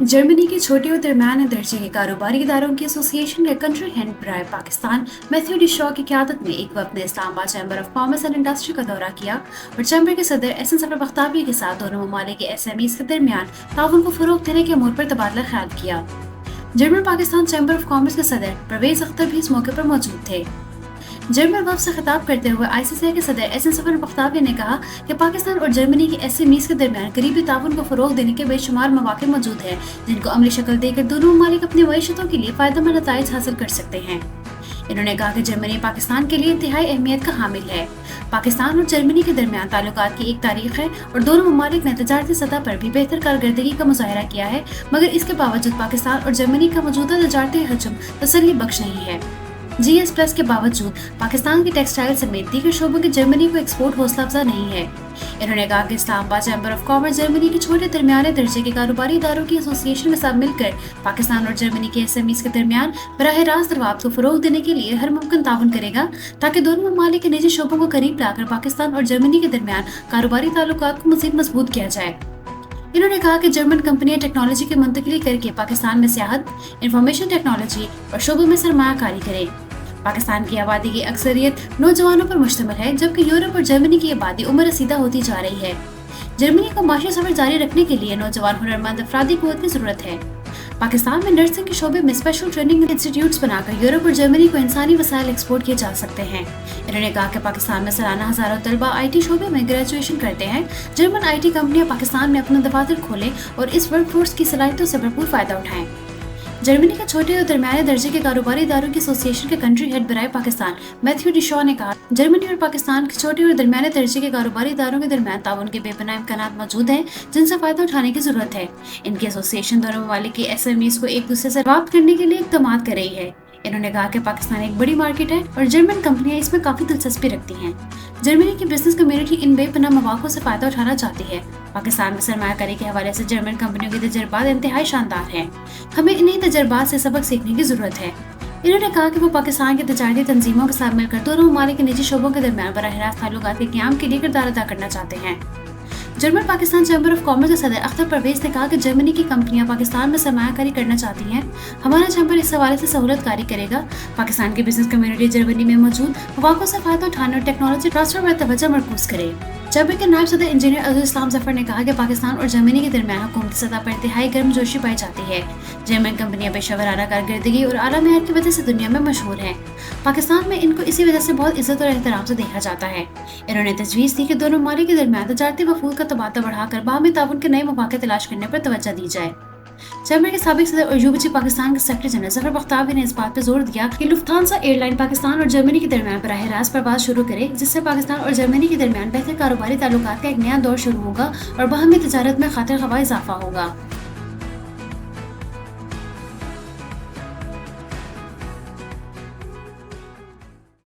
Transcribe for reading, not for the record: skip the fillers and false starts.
Germany के छोटे और दरमियाने दर्जे के कारोबारी इदारों की एसोसिएशन के कंट्री हेड बराए पाकिस्तान मैथ्यू डिशॉ की क़यादत में एक वक्त ने Islamabad chamber of commerce and industry का दौरा किया और चैम्बर के सदर एहसन सफर बख्तावी के साथ दोनों ममालिक के एसएमईज के दरमियान ताउन को फरोग देने के अमूर पर तबादला ख्याल किया। German Pakistan chamber of commerce के सदर परवेज अख्तर भी इस मौके पर मौजूद थे। जर्मन वफ से खिताब करते हुए आईसीसीआई के सदर एहसन सफर बख्तावी ने कहा कि पाकिस्तान और जर्मनी के एसएमईज के दरमियान करीबी ताउन को फरोग देने के बेशुमार मौके मौजूद हैं, जिनको अमली शक्ल देकर दोनों ममालिक अपनी मईशतों के लिए फायदेमंद नताइज हासिल कर सकते हैं। इन्होंने कहा कि जर्मनी पाकिस्तान के लिए इंतहाई अहमियत का हामिल है। पाकिस्तान और जर्मनी के दरमियान ताल्लुकात की एक तारीख है और दोनों ममालिक ने तजारती सतह पर भी बेहतर कारकर्दगी का मुजाहरा किया है, मगर इसके बावजूद पाकिस्तान और जर्मनी का मौजूदा तजारती हजम तसल्ली बख्श नहीं है। जीएस प्लस के बावजूद पाकिस्तान की टेक्सटाइल समेत दीगर शोबों की जर्मनी को एक्सपोर्ट हौसला अफजा नहीं है। इन्होंने कहा कि Islamabad chamber of commerce Germany के छोटे दरमियाने दर्जे के कारोबारी इदारों की एसोसिएशन के साथ मिलकर पाकिस्तान और जर्मनी के एसएमईज के दरमियान बराह रास्त रवाब्त को फरोग देने के लिए हर मुमकिन ताउन करेगा, ताकि दोनों ममालिक के निजी शोबों को करीब लाकर पाकिस्तान और जर्मनी के दरमियान कारोबारी ताल्लुकात को मज़ीद मजबूत किया जाए। इन्होंने कहा कि जर्मन कंपनियां टेक्नोलॉजी की मुंतकिली करके पाकिस्तान में सियाहत, इंफॉर्मेशन टेक्नोलॉजी और शोबों में सरमायाकारी करें। पाकिस्तान की आबादी की अक्सरियत नौजवानों पर मुश्तमिल है, जबकि यूरोप और जर्मनी की आबादी उम्र रसीदा होती जा रही है। जर्मनी को माशी सफर जारी रखने के लिए नौजवान हुनरमंद अफरादी कुव्वत की जरूरत है। पाकिस्तान में नर्सिंग के शोबे में स्पेशल ट्रेनिंग इंस्टीट्यूट्स बनाकर यूरोप और जर्मनी को इंसानी वसाइल एक्सपोर्ट किए जा सकते हैं। इन्होंने कहा कि पाकिस्तान में सालाना हजारों तलबा आईटी शोबे में ग्रेजुएशन करते हैं। जर्मन आईटी कंपनियां पाकिस्तान में अपने दफातर खोलें और इस वर्कफोर्स की सलाहियतों से भरपूर फायदा उठाएं। जर्मनी के छोटे और दरमियाने दर्जे के कारोबारी इदारों की एसोसिएशन के कंट्री हेड बराए पाकिस्तान मैथ्यू डिशॉ ने कहा, जर्मनी और पाकिस्तान के छोटे और दरमियाने दर्जे के कारोबारी इदारों के दरमियान ताउन के बेपनाह इम्कानात मौजूद हैं, जिनसे फायदा उठाने की जरूरत है। इनकी एसोसिएशन दोनों ममालिक के एसएमईज को एक दूसरे से बात करने के लिए इक़दामात कर रही है। इन्होंने कहा कि पाकिस्तान एक बड़ी मार्केट है और जर्मन कंपनियां इसमें काफी दिलचस्पी रखती हैं। जर्मनी की बिजनेस कम्युनिटी इन बेपनाह मौकों से फायदा उठाना चाहती है। पाकिस्तान में सरमायाकारी के हवाले से जर्मन कंपनियों के तजर्बात इंतहाई शानदार हैं। हमें इन्हीं तजर्बात से सबक सीखने की जरूरत है। इन्होंने कहा कि वो पाकिस्तान की तजारती तंजीमों के साथ मिलकर दोनों ममालिक के निजी शोबों के दरमियान बराह रास्त ताल्लुकात के क़याम के लिए किरदार अदा करना चाहते हैं। German Pakistan chamber of commerce के सदर अख्तर परवेज ने कहा कि जर्मनी की कंपनियां पाकिस्तान में सरमायाकारी करना चाहती हैं। हमारा चैम्बर इस हवाले से सहूलत कारी करेगा। पाकिस्तान की बिजनेस कम्युनिटी जर्मनी में मौजूद मौकों से फायदा उठाने और टेक्नोलॉजी ट्रांसफर पर तवज्जो मरकूज करे। चैम्बर के नायब सदर इंजीनियर अब्दुल इस्लाम जफर ने कहा कि पाकिस्तान और जर्मनी के दरमियान हुकूमती सतह पर इंतहाई गर्मजोशी पाई जाती है। जर्मन कंपनियां पेशेवराना कारकर्दगी और आला मेयार की वजह से दुनिया में मशहूर हैं। पाकिस्तान में इनको इसी वजह से बहुत इज्जत और एहतराम से देखा जाता है। इन्होंने तजवीज़ दी कि दोनों ममालिक के दरमियान तजारती वफूद का तबादला बढ़ाकर बाहमी ताउन के नए मौके तलाश करने पर तवज्जो दी जाए। चैम्बर के साबिक सदर और यूबीजी पाकिस्तान के सेक्रेटरी जनरल जफर बख्तावी ने इस बात पर जोर दिया कि लुफ्थांसा एयरलाइन पाकिस्तान और जर्मनी के दरमियान बराह रास्त परवाज शुरू करे, जिससे पाकिस्तान और जर्मनी के दरमियान बेहतर कारोबारी ताल्लुकात का एक नया दौर शुरू होगा और बाहमी तजारत में खातिर खवा इजाफा होगा।